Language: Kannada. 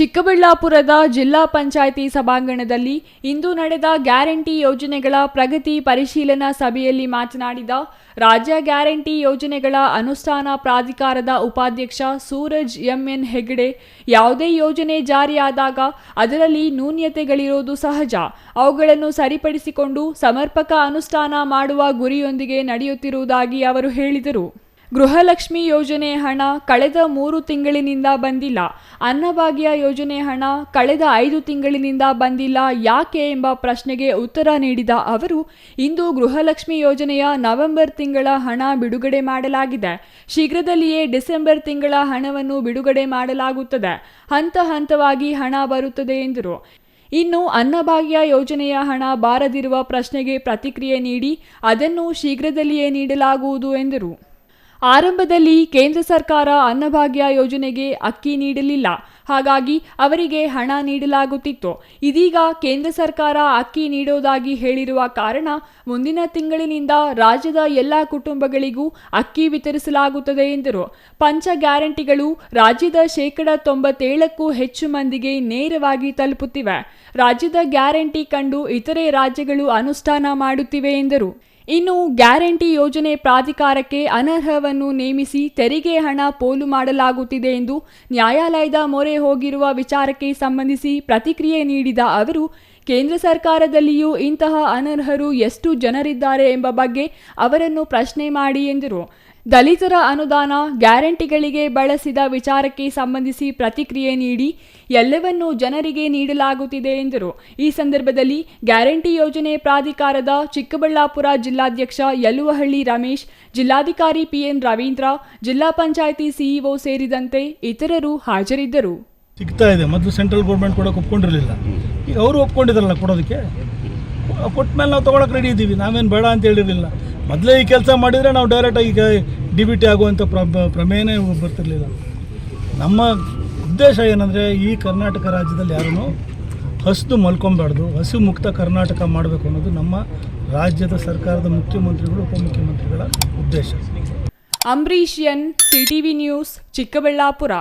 ಚಿಕ್ಕಬಳ್ಳಾಪುರದ ಜಿಲ್ಲಾ ಪಂಚಾಯಿತಿ ಸಭಾಂಗಣದಲ್ಲಿ ಇಂದು ನಡೆದ ಗ್ಯಾರಂಟಿ ಯೋಜನೆಗಳ ಪ್ರಗತಿ ಪರಿಶೀಲನಾ ಸಭೆಯಲ್ಲಿ ಮಾತನಾಡಿದ ರಾಜ್ಯ ಗ್ಯಾರಂಟಿ ಯೋಜನೆಗಳ ಅನುಷ್ಠಾನ ಪ್ರಾಧಿಕಾರದ ಉಪಾಧ್ಯಕ್ಷ ಸೂರಜ್ ಎಂಎನ್ ಹೆಗಡೆ, ಯಾವುದೇ ಯೋಜನೆ ಜಾರಿಯಾದಾಗ ಅದರಲ್ಲಿ ನ್ಯೂನತೆಗಳಿರುವುದು ಸಹಜ. ಅವುಗಳನ್ನು ಸರಿಪಡಿಸಿಕೊಂಡು ಸಮರ್ಪಕ ಅನುಷ್ಠಾನ ಮಾಡುವ ಗುರಿಯೊಂದಿಗೆ ನಡೆಯುತ್ತಿರುವುದಾಗಿ ಅವರು ಹೇಳಿದರು. ಗೃಹಲಕ್ಷ್ಮಿ ಯೋಜನೆ ಹಣ ಕಳೆದ 3 ತಿಂಗಳಿನಿಂದ ಬಂದಿಲ್ಲ. ಅನ್ನಭಾಗ್ಯ ಯೋಜನೆ ಹಣ ಕಳೆದ 5 ತಿಂಗಳಿನಿಂದ ಬಂದಿಲ್ಲ ಯಾಕೆ ಎಂಬ ಪ್ರಶ್ನೆಗೆ ಉತ್ತರ ನೀಡಿದ ಅವರು, ಇಂದು ಗೃಹಲಕ್ಷ್ಮಿ ಯೋಜನೆಯ ನವೆಂಬರ್ ತಿಂಗಳ ಹಣ ಬಿಡುಗಡೆ ಮಾಡಲಾಗಿದೆ. ಶೀಘ್ರದಲ್ಲಿಯೇ ಡಿಸೆಂಬರ್ ತಿಂಗಳ ಹಣವನ್ನು ಬಿಡುಗಡೆ ಮಾಡಲಾಗುತ್ತದೆ. ಹಂತ ಹಂತವಾಗಿ ಹಣ ಬರುತ್ತದೆ ಎಂದರು. ಇನ್ನು ಅನ್ನಭಾಗ್ಯ ಯೋಜನೆಯ ಹಣ ಬಾರದಿರುವ ಪ್ರಶ್ನೆಗೆ ಪ್ರತಿಕ್ರಿಯೆ ನೀಡಿ ಅದನ್ನು ಶೀಘ್ರದಲ್ಲಿಯೇ ನೀಡಲಾಗುವುದು ಎಂದರು. ಆರಂಭದಲ್ಲಿ ಕೇಂದ್ರ ಸರ್ಕಾರ ಅನ್ನಭಾಗ್ಯ ಯೋಜನೆಗೆ ಅಕ್ಕಿ ನೀಡಲಿಲ್ಲ. ಹಾಗಾಗಿ ಅವರಿಗೆ ಹಣ ನೀಡಲಾಗುತ್ತಿತ್ತು. ಇದೀಗ ಕೇಂದ್ರ ಸರ್ಕಾರ ಅಕ್ಕಿ ನೀಡೋದಾಗಿ ಹೇಳಿರುವ ಕಾರಣ ಮುಂದಿನ ತಿಂಗಳಿನಿಂದ ರಾಜ್ಯದ ಎಲ್ಲ ಕುಟುಂಬಗಳಿಗೂ ಅಕ್ಕಿ ವಿತರಿಸಲಾಗುತ್ತದೆ ಎಂದರು. ಪಂಚ ಗ್ಯಾರಂಟಿಗಳು ರಾಜ್ಯದ 97% ಹೆಚ್ಚು ಮಂದಿಗೆ ನೇರವಾಗಿ ತಲುಪುತ್ತಿವೆ. ರಾಜ್ಯದ ಗ್ಯಾರಂಟಿ ಕಂಡು ಇತರೆ ರಾಜ್ಯಗಳು ಅನುಷ್ಠಾನ ಮಾಡುತ್ತಿವೆ ಎಂದರು. ಇನ್ನು ಗ್ಯಾರಂಟಿ ಯೋಜನೆ ಪ್ರಾಧಿಕಾರಕ್ಕೆ ಅನರ್ಹವನ್ನು ನೇಮಿಸಿ ತೆರಿಗೆ ಹಣ ಪೋಲು ಮಾಡಲಾಗುತ್ತಿದೆ ಎಂದು ನ್ಯಾಯಾಲಯದ ಮೊರೆ ಹೋಗಿರುವ ವಿಚಾರಕ್ಕೆ ಸಂಬಂಧಿಸಿ ಪ್ರತಿಕ್ರಿಯೆ ನೀಡಿದ ಅವರು, ಕೇಂದ್ರ ಸರ್ಕಾರದಲ್ಲಿಯೂ ಇಂತಹ ಅನರ್ಹರು ಎಷ್ಟು ಜನರಿದ್ದಾರೆ ಎಂಬ ಬಗ್ಗೆ ಅವರನ್ನು ಪ್ರಶ್ನೆ ಮಾಡಿ ಎಂದರು. ದಲಿತರ ಅನುದಾನ ಗ್ಯಾರಂಟಿಗಳಿಗೆ ಬಳಸಿದ ವಿಚಾರಕ್ಕೆ ಸಂಬಂಧಿಸಿ ಪ್ರತಿಕ್ರಿಯೆ ನೀಡಿ ಎಲ್ಲವನ್ನೂ ಜನರಿಗೆ ನೀಡಲಾಗುತ್ತಿದೆ ಎಂದರು. ಈ ಸಂದರ್ಭದಲ್ಲಿ ಗ್ಯಾರಂಟಿ ಯೋಜನೆ ಪ್ರಾಧಿಕಾರದ ಚಿಕ್ಕಬಳ್ಳಾಪುರ ಜಿಲ್ಲಾಧ್ಯಕ್ಷ ಯಲ್ಲುವಹಳ್ಳಿ ರಮೇಶ್, ಜಿಲ್ಲಾಧಿಕಾರಿ ಪಿಎನ್ ರವೀಂದ್ರ, ಜಿಲ್ಲಾ ಪಂಚಾಯಿತಿ ಸಿಇಒ ಸೇರಿದಂತೆ ಇತರರು ಹಾಜರಿದ್ದರು. ಸಿಗ್ತಾ ಇದೆ. ಮೊದಲು ಸೆಂಟ್ರಲ್ ಗೌರ್ಮೆಂಟ್ ಕೊಡೋಕೆ ಒಪ್ಕೊಂಡಿರಲಿಲ್ಲ. ಈಗ ಅವರು ಒಪ್ಕೊಂಡಿದ್ದಾರಲ್ಲ ಕೊಡೋದಕ್ಕೆ. ಕೊಟ್ಟ ಮೇಲೆ ನಾವು ತೊಗೊಳಕ್ಕೆ ರೆಡಿ ಇದ್ದೀವಿ. ನಾವೇನು ಬೇಡ ಅಂತ ಹೇಳಿರಲಿಲ್ಲ. ಮೊದಲೇ ಈ ಕೆಲಸ ಮಾಡಿದರೆ ನಾವು ಡೈರೆಕ್ಟಾಗಿ ಈಗ DBT ಆಗುವಂಥ ಪ್ರಮೇಯನೇ ಬರ್ತಿರಲಿಲ್ಲ. ನಮ್ಮ ಉದ್ದೇಶ ಏನಂದರೆ, ಈ ಕರ್ನಾಟಕ ರಾಜ್ಯದಲ್ಲಿ ಯಾರೂ ಹಸಿದು ಮಲ್ಕೊಬಾರ್ದು, ಹಸಿವು ಮುಕ್ತ ಕರ್ನಾಟಕ ಮಾಡಬೇಕು ಅನ್ನೋದು ನಮ್ಮ ರಾಜ್ಯದ ಸರ್ಕಾರದ ಮುಖ್ಯಮಂತ್ರಿಗಳು, ಉಪಮುಖ್ಯಮಂತ್ರಿಗಳ ಉದ್ದೇಶ. Ambareesh N, CTV news, Chikkaballapur.